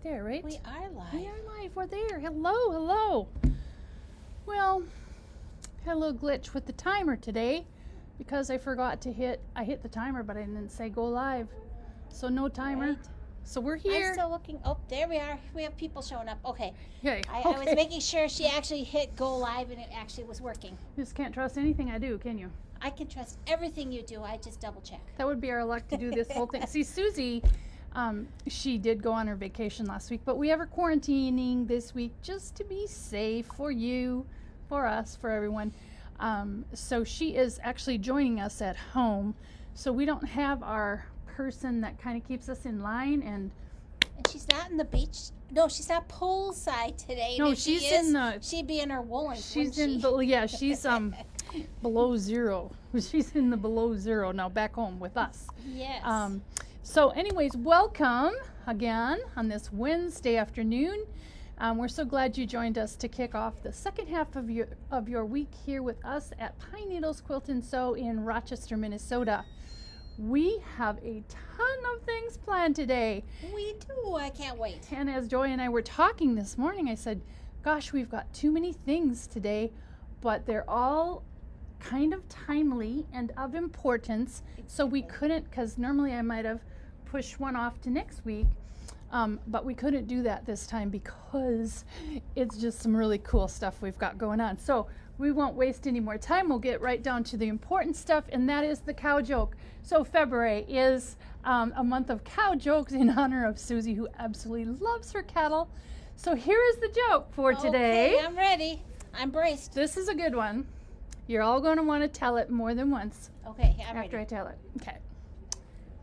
right there, right? We are live. We are live. We're there. Hello, hello. Well, had a little glitch with the timer today because I forgot to hit the timer, but I didn't say go live. So no timer. Right. So we're here. I'm still looking. Oh, there we are. We have people showing up. Okay. Okay. I was making sure she actually hit go live and it actually was working. You just can't trust anything I do, can you? I can trust everything you do. I just double check. That would be our luck to do this whole thing. See, Susie, she did go on her vacation last week, but we have her quarantining this week just to be safe for you, for us, for everyone. So she is actually joining us at home. So we don't have our person that kind of keeps us in line. And she's not in the beach. No, she's not poolside today. No, If she's she is, in the. She'd be in her woolen. She's wouldn't in. she? Yeah, she's below zero. She's in the below zero now, back home with us. Yes. So anyways, welcome again on this Wednesday afternoon. We're so glad you joined us to kick off the second half of your week here with us at Pine Needles Quilt and Sew in Rochester, Minnesota. We have a ton of things planned today. We do. I can't wait. And as Joy and I were talking this morning, I said, gosh, we've got too many things today, but they're all kind of timely and of importance. So we couldn't, because normally I might have pushed one off to next week, but we couldn't do that this time because it's just some really cool stuff we've got going on. So we won't waste any more time. We'll get right down to the important stuff, and that is the cow joke. So February is a month of cow jokes in honor of Susie, who absolutely loves her cattle. So here is the joke for today. Okay, I'm ready. I'm braced. This is a good one. You're all going to want to tell it more than once. Okay, I'm after ready. I tell it. Okay.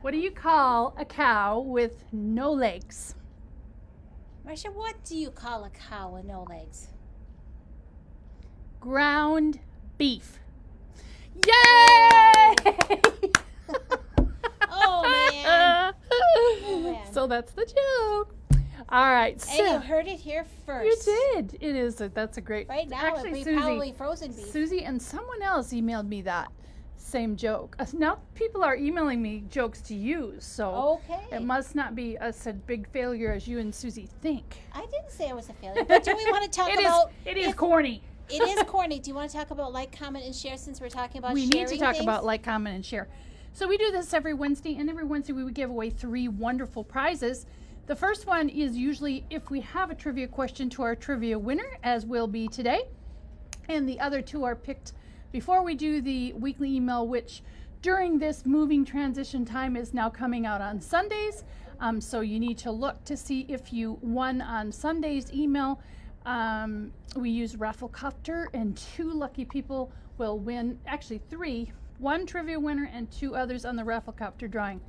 What do you call a cow with no legs? Marcia, what do you call a cow with no legs? Ground beef. Yay! Oh, man. Oh, man. So that's the joke. All right. So And you heard it here first. you did. It is. That's a great. Right now, Actually, it'd be Susie, probably frozen beef. Susie and someone else emailed me that same joke. Now people are emailing me jokes to use, so Okay. it must not be a big failure as you and Susie think. I didn't say it was a failure, but do we want to talk It about... is corny. It is corny. Do you want to talk about like, comment, and share since we're talking about We sharing need to talk things? about like, comment, and share. So we do this every Wednesday, and every Wednesday we would give away 3 wonderful prizes. The first one is usually if we have a trivia question to our trivia winner, as will be today. And the other 2 are picked before we do the weekly email, which during this moving transition time is now coming out on Sundays. So you need to look to see if you won on Sunday's email. We use Rafflecopter, and 2 lucky people will win, actually 3, 1 trivia winner and 2 others on the Rafflecopter drawing.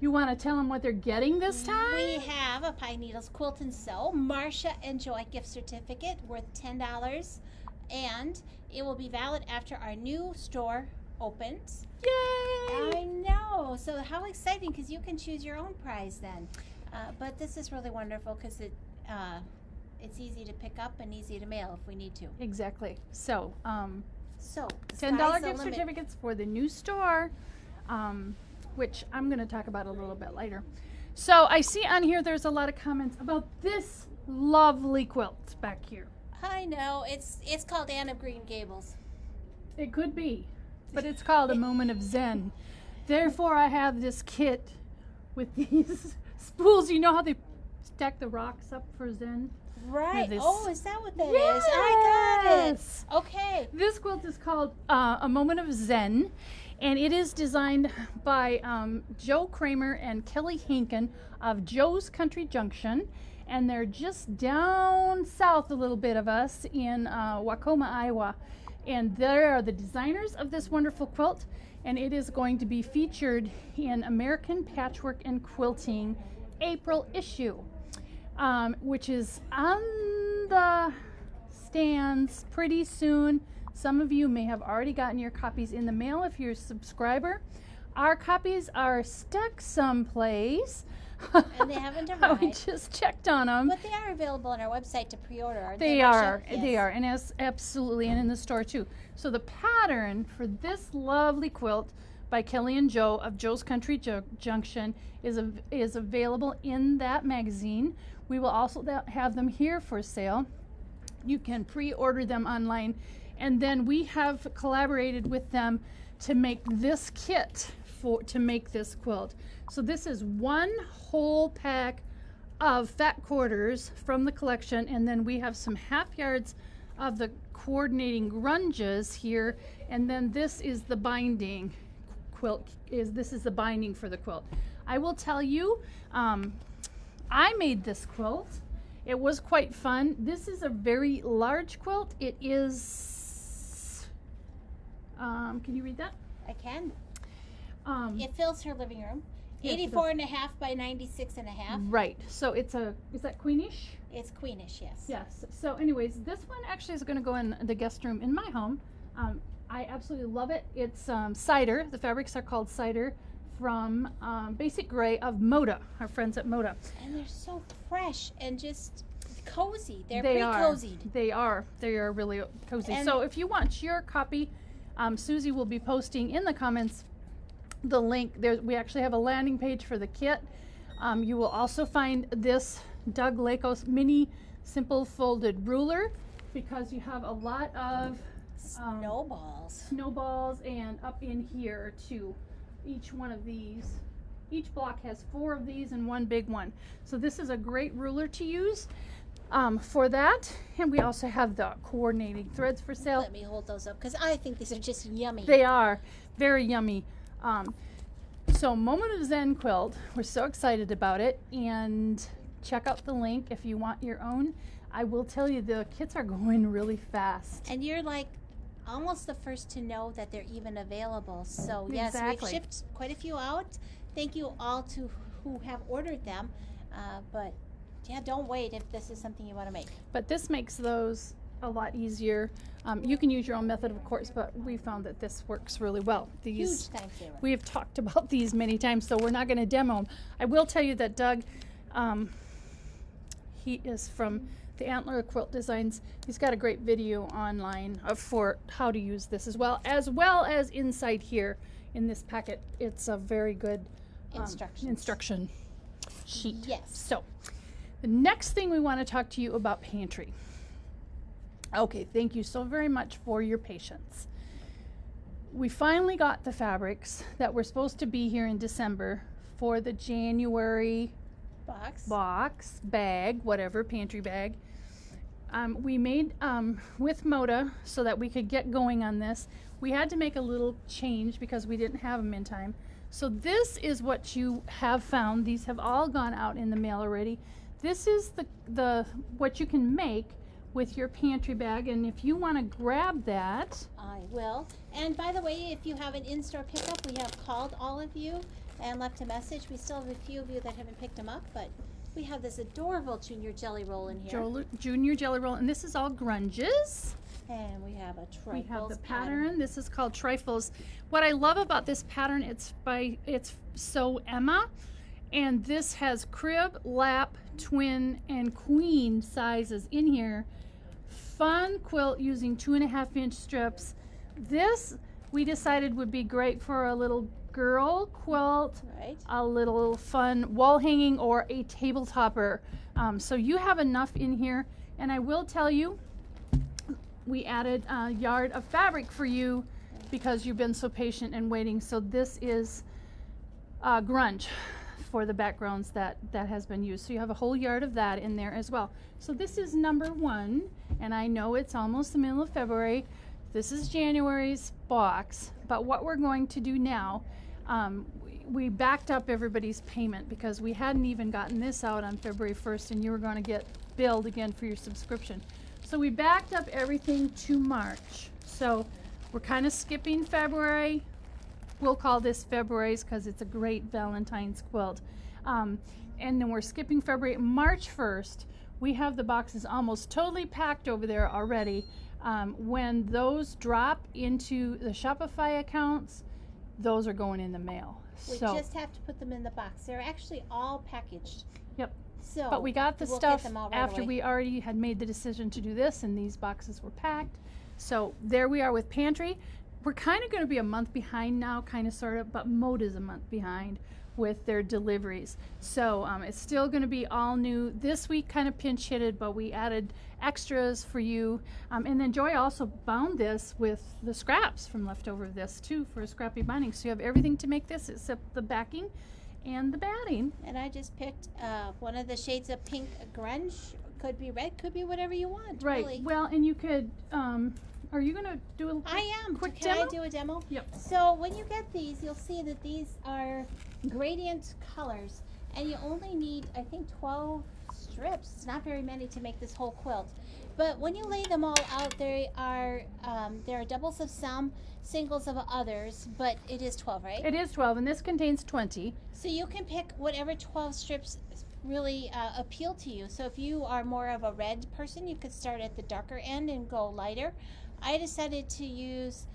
You want to tell them what they're getting this time? We have a Pine Needles Quilt and Sew Marcia and Joy gift certificate worth $10, and it will be valid after our new store opens. Yay! I know. So how exciting, because you can choose your own prize then. But this is really wonderful because it's easy to pick up and easy to mail if we need to. Exactly. So, So the $10 sky's the gift limit. certificates for the new store, which I'm going to talk about a little bit later. So I see on here there's a lot of comments about this lovely quilt back here. I know. It's called Anne of Green Gables. It could be, but it's called A Moment of Zen. Therefore, I have this kit with these spools. You know how they stack the rocks up for Zen? Right. This- Oh, is that what that is? Yes. I got it. Okay. This quilt is called A Moment of Zen, and it is designed by Joe Kramer and Kelly Hankin of Joe's Country Junction, and they're just down south a little bit of us in Wacoma, Iowa. And they are the designers of this wonderful quilt, and it is going to be featured in American Patchwork and Quilting April issue, which is on the stands pretty soon. Some of you may have already gotten your copies in the mail if you're a subscriber. Our copies are stuck someplace. And they haven't arrived. We just checked on them. But they are available on our website to pre-order, aren't They they? are, Marcia? they Yes. are, and absolutely, and in the store too. So the pattern for this lovely quilt by Kelly and Joe of Joe's Country Junction is available in that magazine. We will also have them here for sale. You can pre-order them online, and then we have collaborated with them to make this kit to make this quilt. So this is one whole pack of fat quarters from the collection, and then we have some half yards of the coordinating grunges here, and then this is the binding quilt. This is the binding for the quilt. I will tell you, I made this quilt. It was quite fun. This is a very large quilt. It is, can you read that? I can. It fills her living room. Yes, 84.5 by 96.5. Right. So it's is that queenish? It's queenish, yes. Yes. So anyways, this one actually is going to go in the guest room in my home. I absolutely love it. It's cider. The fabrics are called cider from Basic Gray of Moda, our friends at Moda. And they're so fresh and just cozy. They're They pre-cozied. They are really cozy. And so if you want your copy, Susie will be posting in the comments the link. We actually have a landing page for the kit. You will also find this Doug Lakos mini simple folded ruler, because you have a lot of snowballs, and up in here too. Each one of these, each block has 4 of these and one big one. So this is a great ruler to use for that. And we also have the coordinating threads for sale. Let me hold those up, because I think these are just yummy. They are very yummy. So Moment of Zen quilt, we're so excited about it, and check out the link if you want your own. I will tell you, the kits are going really fast. And you're like almost the first to know that they're even available. So yes, Exactly. we've shipped quite a few out. Thank you all to who have ordered them. But yeah, don't wait if this is something you want to make. But this makes those a lot easier. You can use your own method, of course, but we found that this works really well. Huge time saver. We have talked about these many times, so we're not going to demo them. I will tell you that Doug, he is from the Antler Quilt Designs. He's got a great video online for how to use this as well as inside here in this packet. It's a very good instruction sheet. Yes. So the next thing we want to talk to you about pantry. Okay, thank you so very much for your patience. We finally got the fabrics that were supposed to be here in December for the January box, bag, whatever, pantry bag. We made with Moda so that we could get going on this. We had to make a little change because we didn't have them in time. So this is what you have found. These have all gone out in the mail already. This is the what you can make with your pantry bag, and if you want to grab that, I will. And by the way, if you have an in-store pickup, we have called all of you and left a message. We still have a few of you that haven't picked them up, but we have this adorable junior jelly roll in here. Junior jelly roll, and this is all grunges. And we have a trifles. We have the pattern. This is called trifles. What I love about this pattern, it's So Emma, and this has crib, lap, twin, and queen sizes in here. Fun quilt using 2.5-inch strips. This we decided would be great for a little girl quilt, right? A little fun wall hanging, or a table topper. So you have enough in here, and I will tell you, we added a yard of fabric for you because you've been so patient and waiting. So this is grunge for the backgrounds that has been used. So you have a whole yard of that in there as well. So this is number 1, and I know it's almost the middle of February. This is January's box, but what we're going to do now, we backed up everybody's payment because we hadn't even gotten this out on February 1st, and you were going to get billed again for your subscription. So we backed up everything to March. So we're kind of skipping February. We'll call this February's because it's a great Valentine's quilt. And then we're skipping February. March 1st, we have the boxes almost totally packed over there already. When those drop into the Shopify accounts, those are going in the mail. We just have to put them in the box. They're actually all packaged. Yep. So but we got the we'll stuff get them all right after away. we already had made the decision to do this, and these boxes were packed. So there we are with pantry. we're kind of going to be a month behind now, kind of sort of, but Mode is a month behind with their deliveries. So it's still going to be all new. This week kind of pinch hitted, but we added extras for you. And then Joy also bound this with the scraps from leftover of this too for a scrappy binding. So you have everything to make this except the backing and the batting. And I just picked one of the shades of pink grunge. Could be red, could be whatever you want. Right. Really. Well, and you could, are you going to do a I am. quick Can demo? I do a demo? Yep. So when you get these, you'll see that these are gradient colors, and you only need, I think, 12 strips. It's not very many to make this whole quilt. But when you lay them all out, there are doubles of some, singles of others, but it is 12, right? It is 12, and this contains 20. So you can pick whatever 12 strips really appeal to you. So if you are more of a red person, you could start at the darker end and go lighter. I decided to use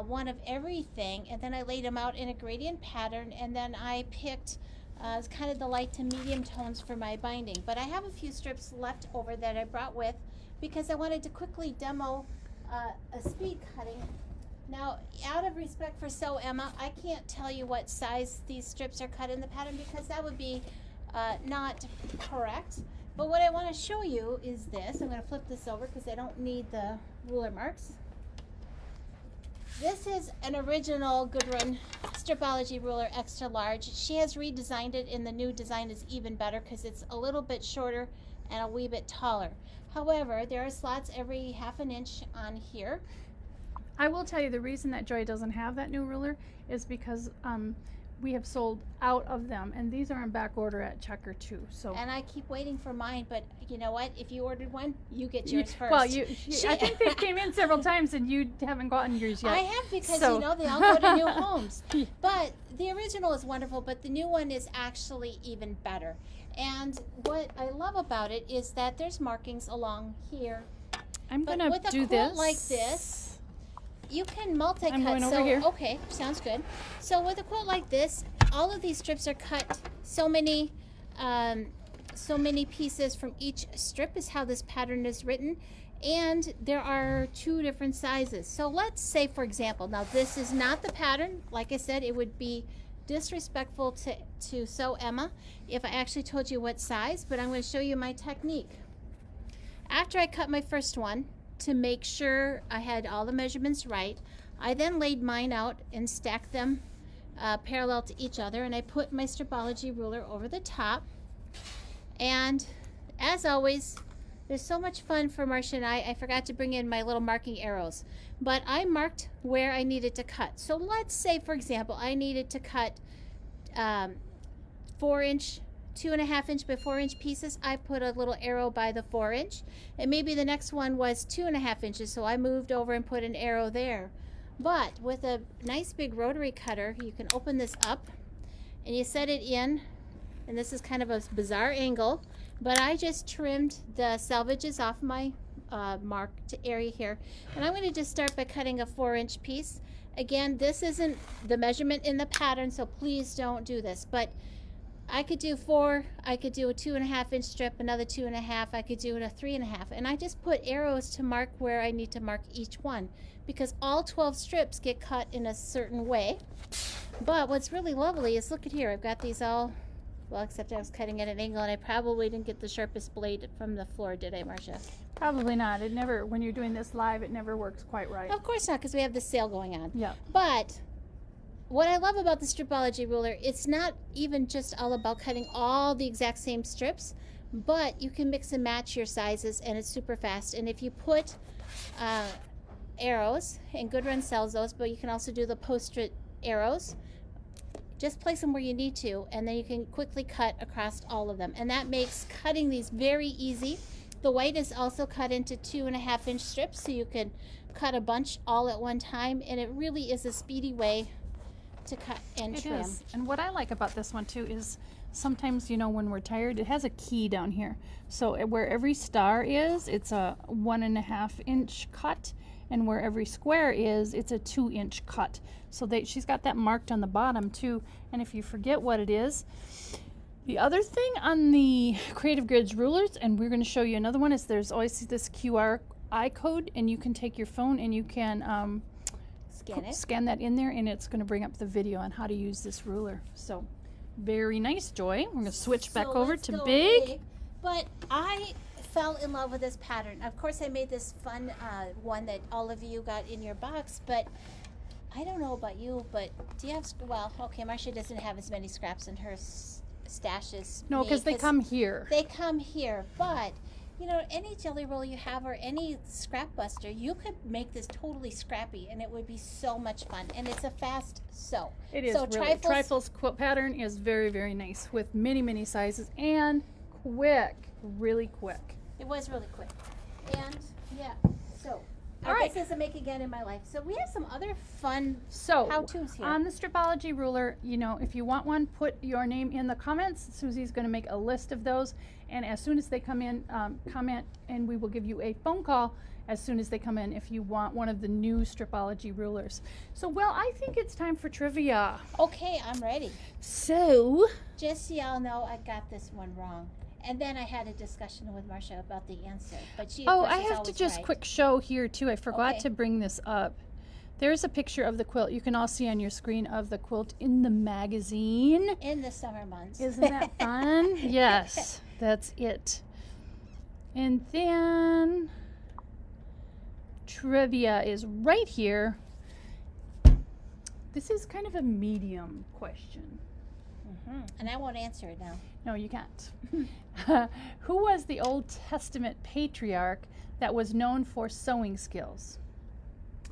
one of everything, and then I laid them out in a gradient pattern, and then I picked kind of the light to medium tones for my binding. But I have a few strips left over that I brought with because I wanted to quickly demo a speed cutting. Now, out of respect for Sew Emma, I can't tell you what size these strips are cut in the pattern because that would be not correct. But what I want to show you is this. I'm going to flip this over because I don't need the ruler marks. This is an original Goodrun Stripology ruler, extra large. She has redesigned it, and the new design is even better because it's a little bit shorter and a wee bit taller. However, there are slots every half an inch on here. I will tell you the reason that Joy doesn't have that new ruler is because we have sold out of them, and these are in back order at Checker too. So And I keep waiting for mine, but you know what? If you ordered one, you get yours first. well, I think they came in several times, and you haven't gotten yours yet. I have because So- you know they all go to new homes. But the original is wonderful, but the new one is actually even better. And what I love about it is that there's markings along here. I'm But gonna with a do quilt this like this, you can multi-cut. I'm going over so, here. Okay, sounds good. So with a quilt like this, all of these strips are cut. So many pieces from each strip is how this pattern is written. And there are 2 different sizes. So let's say, for example, now this is not the pattern. Like I said, it would be disrespectful to Sew Emma if I actually told you what size, but I'm going to show you my technique. After I cut my first one, to make sure I had all the measurements right, I then laid mine out and stacked them parallel to each other, and I put my Stripology ruler over the top. And as always, there's so much fun for Marcia and I forgot to bring in my little marking arrows, but I marked where I needed to cut. So let's say, for example, I needed to cut 4-inch 2.5 inch by 4 inch pieces. I put a little arrow by the 4 inch, and maybe the next one was 2.5 inches, so I moved over and put an arrow there. But with a nice big rotary cutter, you can open this up and you set it in, and this is kind of a bizarre angle, but I just trimmed the selvages off my marked area here, and I'm going to just start by cutting a 4-inch piece. Again, this isn't the measurement in the pattern, so please don't do this, but I could do 4, I could do a 2.5 inch strip, another 2.5, I could do it a 3.5, and I just put arrows to mark where I need to mark each one, because all 12 strips get cut in a certain way. But what's really lovely is, look at here, I've got these all, well, except I was cutting at an angle, and I probably didn't get the sharpest blade from the floor, did I, Marcia? Probably not. It never, when you're doing this live, it never works quite right. Of course not, because we have the sale going on. Yeah. But what I love about the Stripology ruler, it's not even just all about cutting all the exact same strips, but you can mix and match your sizes, and it's super fast. And if you put arrows, and Goodrun sells those, but you can also do the post-it arrows, just place them where you need to, and then you can quickly cut across all of them. And that makes cutting these very easy. The white is also cut into 2.5 inch strips, so you can cut a bunch all at one time, and it really is a speedy way to cut and trim. It is. And what I like about this one too is sometimes, you know, when we're tired, it has a key down here. So where every star is, it's a 1.5 inch cut, and where every square is, it's a 2 inch cut. So she's got that marked on the bottom too. And if you forget what it is, the other thing on the Creative Grids rulers, and we're going to show you another one, is there's always this QR code, and you can take your phone and you can Scan that in there, and it's going to bring up the video on how to use this ruler. So very nice, Joy. We're going to switch back over to big. But I fell in love with this pattern. Of course, I made this fun one that all of you got in your box, but I don't know about you, but do you have, well, okay, Marcia doesn't have as many scraps in her stash as No, because they come here. They come here, but you know, any jelly roll you have or any scrap buster, you could make this totally scrappy and it would be so much fun. And it's a fast sew. It is, so really. Trifle's quilt pattern is very, very nice with many, many sizes and quick, really quick. It was really quick. And yeah, so all right. This is a make again in my life. So we have some other fun how-tos here. On the Stripology ruler, you know, if you want one, put your name in the comments. Susie's going to make a list of those. And as soon as they come in, comment, and we will give you a phone call as soon as they come in if you want one of the new Stripology rulers. So, well, I think it's time for trivia. Okay, I'm ready. So, just so y'all know, I got this one wrong. And then I had a discussion with Marcia about the answer. But she, of course, I have to just quick show here, too. I forgot to bring this up. There's a picture of the quilt. You can all see on your screen of the quilt in the magazine. In the summer months. Isn't that fun? Yes, that's it. And then trivia is right here. This is kind of a medium question. And I won't answer it now. No, you can't. Who was the Old Testament patriarch that was known for sewing skills?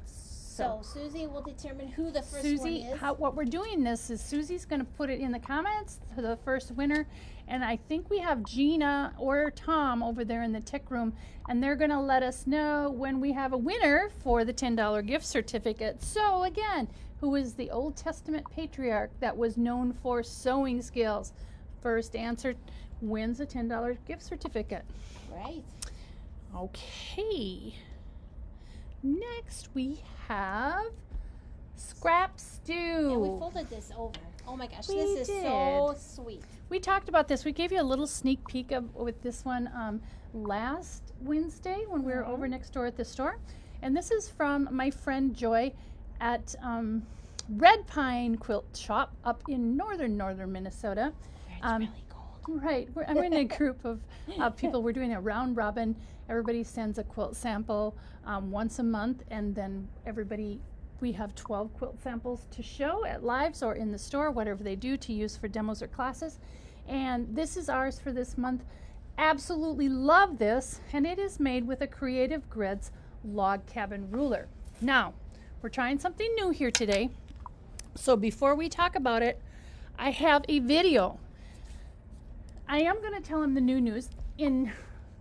So Susie will determine who the first one is. What we're doing this is Susie's going to put it in the comments to the first winner. And I think we have Gina or Tom over there in the tech room. And they're going to let us know when we have a winner for the $10 gift certificate. So again, who is the Old Testament patriarch that was known for sewing skills? First answer wins a $10 gift certificate. Right. Okay. Next we have Scrap Stew. Yeah, we folded this over. Oh my gosh, this is so sweet. We talked about this. We gave you a little sneak peek with this one last Wednesday when we were over next door at the store. And this is from my friend Joy at Red Pine Quilt Shop up in northern Minnesota. It's really cold. Right. I'm in a group of people. We're doing a round robin. Everybody sends a quilt sample once a month, and then we have 12 quilt samples to show at lives or in the store, whatever they do, to use for demos or classes. And this is ours for this month. Absolutely love this, and it is made with a Creative Grids log cabin ruler. Now, we're trying something new here today. So before we talk about it, I have a video. I am going to tell them the new news. In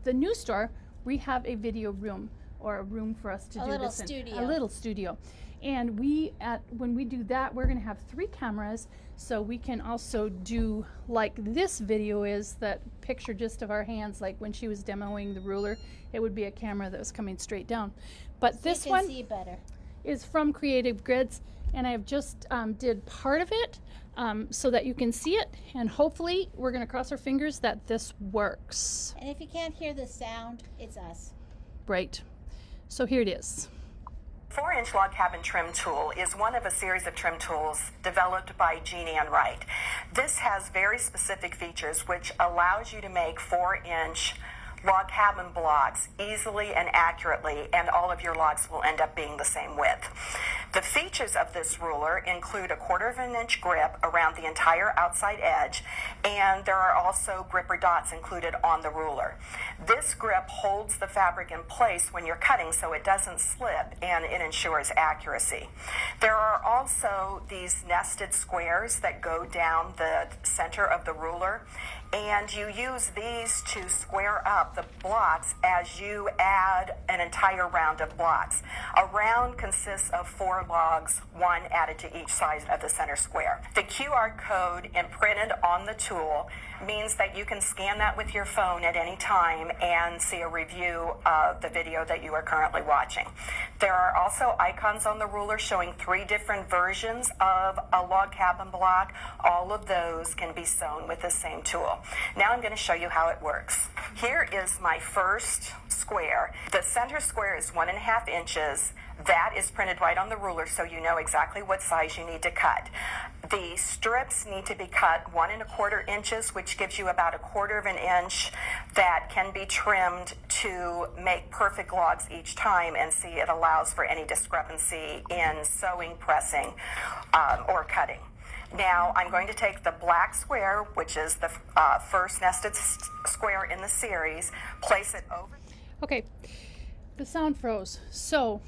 the new store, we have a video room, or a room for us to do this in. A little studio. And when we do that, we're going to have 3 cameras, so we can also do like this video is, that picture just of our hands, like when she was demoing the ruler, it would be a camera that was coming straight down. But so this one see better. Is from Creative Grids, and I have just did part of it so that you can see it, and hopefully we're going to cross our fingers that this works. And if you can't hear the sound, it's us. Right. So here it is. 4-inch log cabin trim tool is one of a series of trim tools developed by Jean Ann Wright. This has very specific features which allows you to make 4-inch log cabin blocks easily and accurately, and all of your logs will end up being the same width. The features of this ruler include a 1/4 inch grip around the entire outside edge, and there are also gripper dots included on the ruler. This grip holds the fabric in place when you're cutting so it doesn't slip, and it ensures accuracy. There are also these nested squares that go down the center of the ruler, and you use these to square up the blocks as you add an entire round of blocks. A round consists of 4 logs, 1 added to each side of the center square. The QR code imprinted on the tool means that you can scan that with your phone at any time and see a review of the video that you are currently watching. There are also icons on the ruler showing 3 different versions of a log cabin block. All of those can be sewn with the same tool. Now I'm going to show you how it works. Here is my first square. The center square is 1.5 inches. That is printed right on the ruler, so you know exactly what size you need to cut. The strips need to be cut 1 1/4 inches, which gives you about 1/4 of an inch that can be trimmed to make perfect logs each time. And see, it allows for any discrepancy in sewing, pressing, or cutting. Now I'm going to take the black square, which is the first nested square in the series, place it over. Okay, the sound froze. So,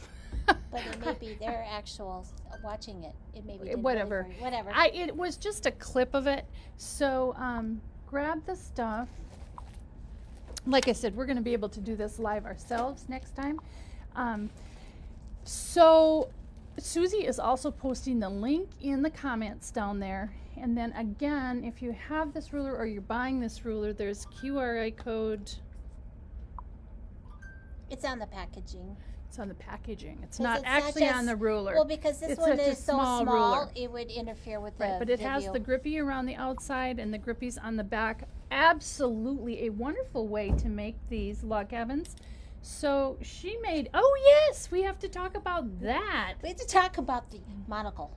But it may be their actual watching it. It may be whatever. Whatever. It was just a clip of it. So, grab the stuff. Like I said, we're going to be able to do this live ourselves next time. So, Susie is also posting the link in the comments down there. And then again, if you have this ruler or you're buying this ruler, there's QR code. It's on the packaging. It's on the packaging. It's 'Cause not it's not actually just- on the ruler. Well, because this It's one such a is so small small, ruler. it would interfere with the Right, but it has video. the grippy around the outside and the grippies on the back. Absolutely a wonderful way to make these log cabins. So she made, oh yes, we have to talk about that. We have to talk about the monocle.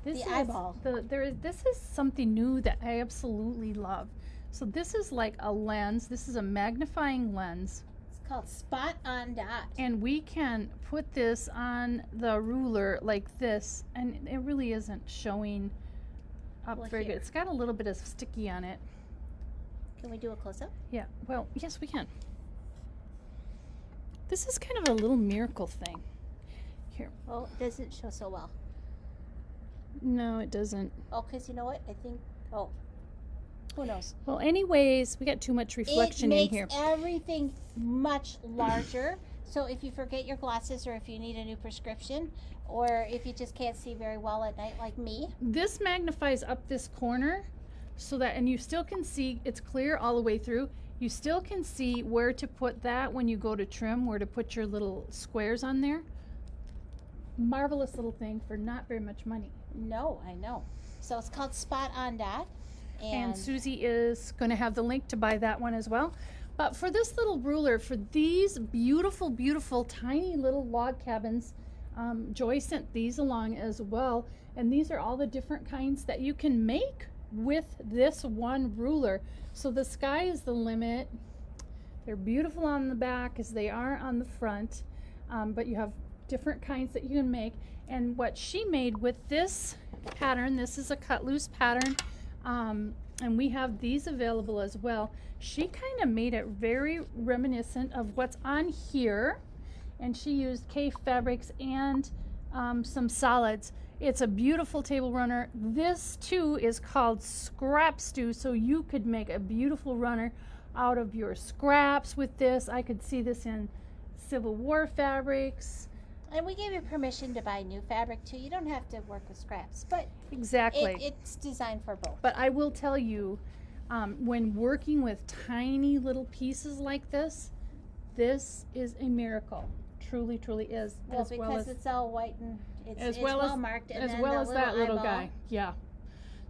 This The is eyeball. This is something new that I absolutely love. So this is like a lens. This is a magnifying lens. It's called Spot on Dot. And we can put this on the ruler like this, and it really isn't showing up Well, very good. here. It's got a little bit of sticky on it. Can we do a close-up? Yeah, well, yes, we can. This is kind of a little miracle thing. Here. Oh, it doesn't show so well. No, it doesn't. Oh, because you know what? I think, oh, who knows? Well, anyways, we got too much reflection it in makes here. everything much larger. So if you forget your glasses or if you need a new prescription or if you just can't see very well at night like me. This magnifies up this corner so that, and you still can see, it's clear all the way through. You still can see where to put that when you go to trim, where to put your little squares on there. Marvelous little thing for not very much money. No, I know. So it's called Spot on Dot. And Susie is going to have the link to buy that one as well. But for this little ruler, for these beautiful, beautiful, tiny little log cabins, Joy sent these along as well. And these are all the different kinds that you can make with this one ruler. So the sky is the limit. They're beautiful on the back as they are on the front. But you have different kinds that you can make. And what she made with this pattern, this is a cut loose pattern. And we have these available as well. She kind of made it very reminiscent of what's on here, and she used K fabrics and some solids. It's a beautiful table runner. This too is called Scrap Stew, so you could make a beautiful runner out of your scraps with this. I could see this in Civil War fabrics. And we gave you permission to buy new fabric too. You don't have to work with scraps, but Exactly. it's designed for both. But I will tell you, when working with tiny little pieces like this is a miracle. Truly, truly is. Well, because it's all white and it's well marked. And as then well the as that little eyeball. guy. Yeah.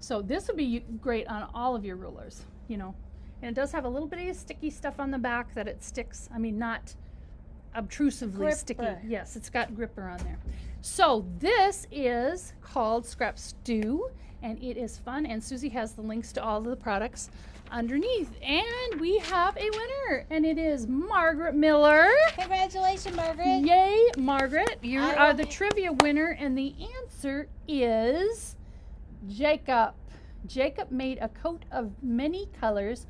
So this would be great on all of your rulers, you know. And it does have a little bit of sticky stuff on the back that it sticks. I mean, not obtrusively sticky. Gripper. Yes, it's got gripper on there. So this is called Scrap Stew, and it is fun. And Susie has the links to all of the products underneath. And we have a winner, and it is Margaret Miller. Congratulations, Margaret. Yay, Margaret. You I are will the be- trivia winner, and the answer is Jacob. Jacob made a coat of many colors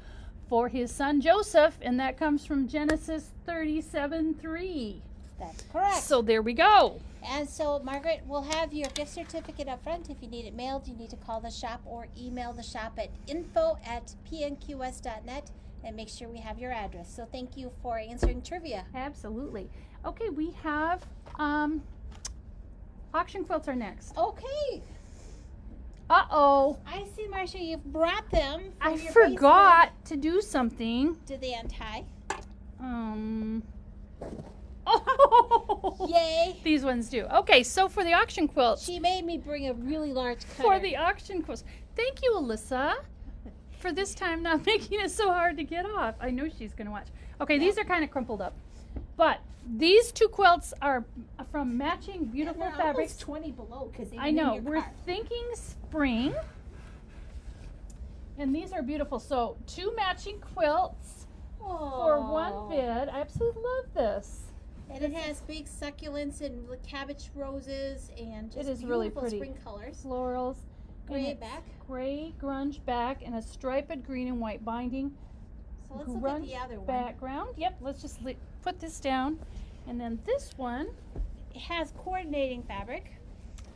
for his son Joseph, and that comes from Genesis 37:3. That's correct. So there we go. And so, Margaret, we'll have your gift certificate up front. If you need it mailed, you need to call the shop or email the shop at info@pnqs.net and make sure we have your address. So thank you for answering trivia. Absolutely. Okay, we have auction quilts are next. Okay. Uh-oh. I see, Marcia, you've brought them from I your forgot to do something. basement. Did they untie? Oh! Yay. These ones do. Okay, so for the auction quilts, She made me bring a really large cutter. for the auction quilts. Thank you, Alyssa, for this time not making it so hard to get off. I know she's going to watch. Okay, these are kind of crumpled up. But these two quilts are from matching beautiful and they're fabrics. almost 20 below because I know. We're thinking spring. And these are beautiful. So 2 matching quilts for 1 bid. I absolutely love this. And it has big succulents and cabbage roses and just It is really beautiful pretty. spring colors. Florals. Gray and it's back. Gray grunge back and a striped green and white binding. So let's look at the Grunge other one. background. Yep, let's just put this down. And then this one, It has coordinating fabric.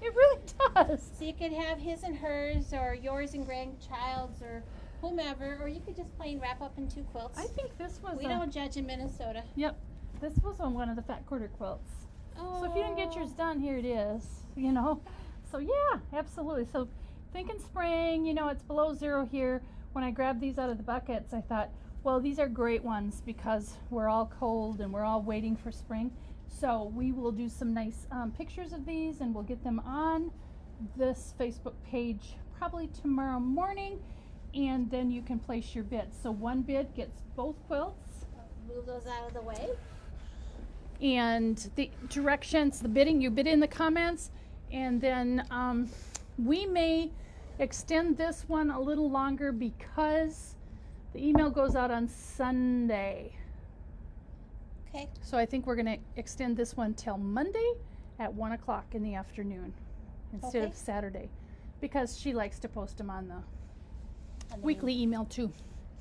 it really does. So you could have his and hers or yours and grandchild's or whomever, or you could just plain wrap up in 2 quilts. I think this was We don't judge in Minnesota. Yep, this was on one of the fat quarter quilts. Oh. So if you didn't get yours done, here it is, you know. So yeah, absolutely. So thinking spring, you know, it's below 0 here. When I grabbed these out of the buckets, I thought, well, these are great ones because we're all cold and we're all waiting for spring. So we will do some nice pictures of these and we'll get them on this Facebook page probably tomorrow morning, and then you can place your bid. So 1 bid gets both quilts. Move those out of the way. And the directions, the bidding, you bid in the comments, and then we may extend this one a little longer because the email goes out on Sunday. Okay. So I think we're going to extend this one till Monday at 1 o'clock in the afternoon instead Okay. of Saturday, because she likes to post them on the And then- weekly email too.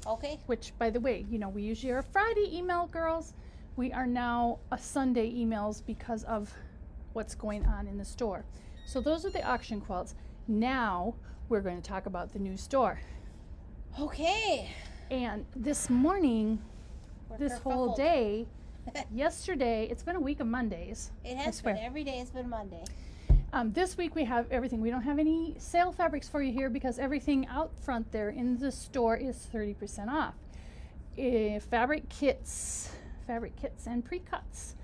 Okay. Which, by the way, you know, we usually are a Friday email, girls. We are now a Sunday emails because of what's going on in the store. So those are the auction quilts. Now we're going to talk about the new store. Okay. And this morning, We're this whole kerfuffled. day, yesterday, it's been a week of Mondays. It I has swear. been. Every day has been Monday. This week we have everything. We don't have any sale fabrics for you here because everything out front there in the store is 30% off. Fabric kits and pre-cuts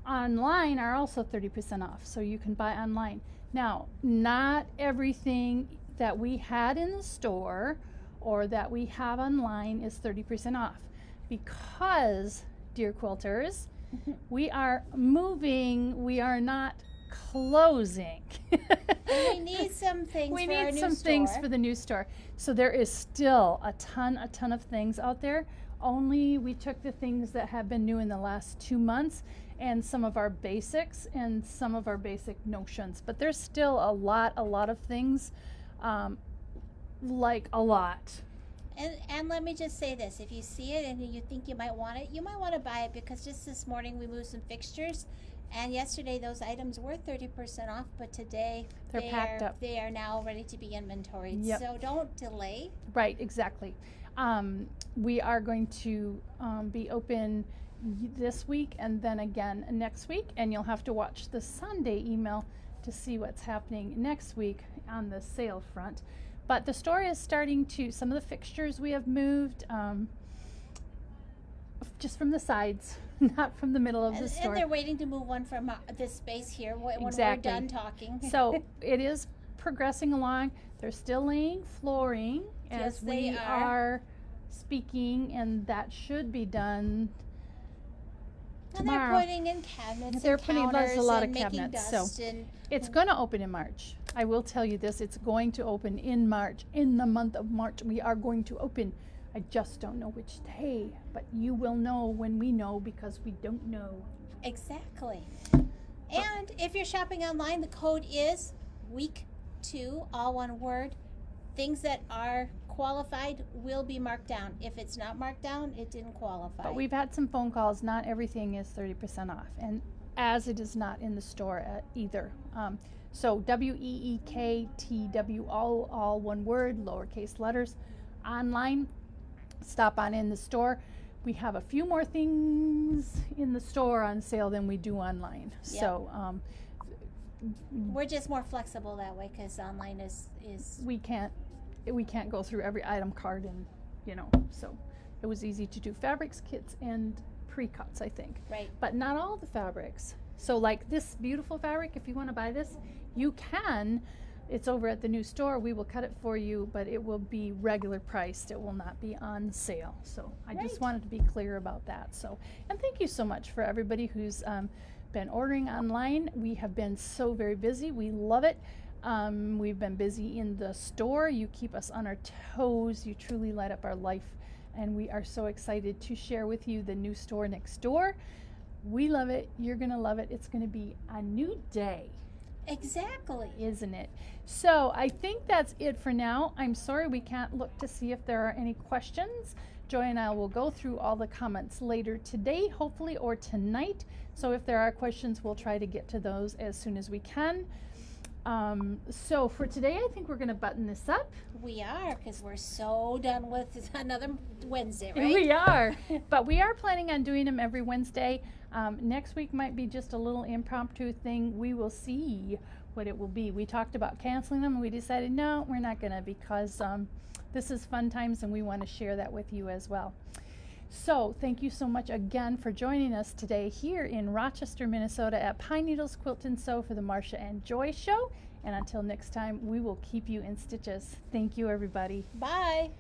online are also 30% off, so you can buy online. Now, not everything that we had in the store or that we have online is 30% off because, dear quilters, we are moving. We are not closing. We need some things We for our need new some things store. for the new store. So there is still a ton of things out there. Only we took the things that have been new in the last 2 months and some of our basics and some of our basic notions. But there's still a lot of things, like a lot. And let me just say this. If you see it and you think you might want it, you might want to buy it because just this morning we moved some fixtures. And yesterday those items were 30% off, but today They're packed up. They are now ready to be inventoried. Yep. So don't delay. Right, exactly. We are going to be open this week and then again next week, and you'll have to watch the Sunday email to see what's happening next week on the sale front. But the store is starting to, some of the fixtures we have moved just from the sides, not from the middle of the store. And they're waiting to move one from this space here when Exactly. we're done talking. So it is progressing along. They're still laying flooring Yes, as they we are. are speaking, and that should be done And tomorrow. they're putting in cabinets They're and putting- there's a counters lot and of making cabinets, dust so and It's going to open in March. I will tell you this. It's going to open in March. In the month of March, we are going to open. I just don't know which day, but you will know when we know because we don't know. Exactly. And if you're shopping online, the code is week 2, all one word. Things that are qualified will be marked down. If it's not marked down, it didn't qualify. But we've had some phone calls. Not everything is 30% off, and as it is not in the store either. So WEEKTW, all one word, lowercase letters, online. Stop on in the store. We have a few more things in the store on sale than we do online. Yep. So We're just more flexible that way because online is we can't go through every item card, and so it was easy to do fabrics, kits, and pre-cuts, I think. right. But not all the fabrics. So like this beautiful fabric, if you want to buy this, you can. it's over at the new store, we will cut it for you, but it will be regular priced. It will not be on sale. So I just Right. wanted to be clear about that. So, and thank you so much for everybody who's been ordering online. We have been so very busy. We love it. We've been busy in the store. You keep us on our toes. You truly light up our life. And we are so excited to share with you the new store next door. We love it. You're going to love it. It's going to be a new day, Exactly. isn't it? So I think that's it for now. I'm sorry we can't look to see if there are any questions. Joy and I will go through all the comments later today, hopefully, or tonight. So if there are questions, we'll try to get to those as soon as we can. So for today, I think we're going to button this up. We are, because we're so done with another Wednesday, right? We are, but we are planning on doing them every Wednesday. Next week might be just a little impromptu thing. We will see what it will be. We talked about canceling them, and we decided no, we're not gonna, because this is fun times and we want to share that with you as well. So thank you so much again for joining us today here in Rochester, Minnesota at Pine Needles Quilt and Sew for the Marcia and Joy Show. And until next time, we will keep you in stitches. Thank you, everybody. Bye.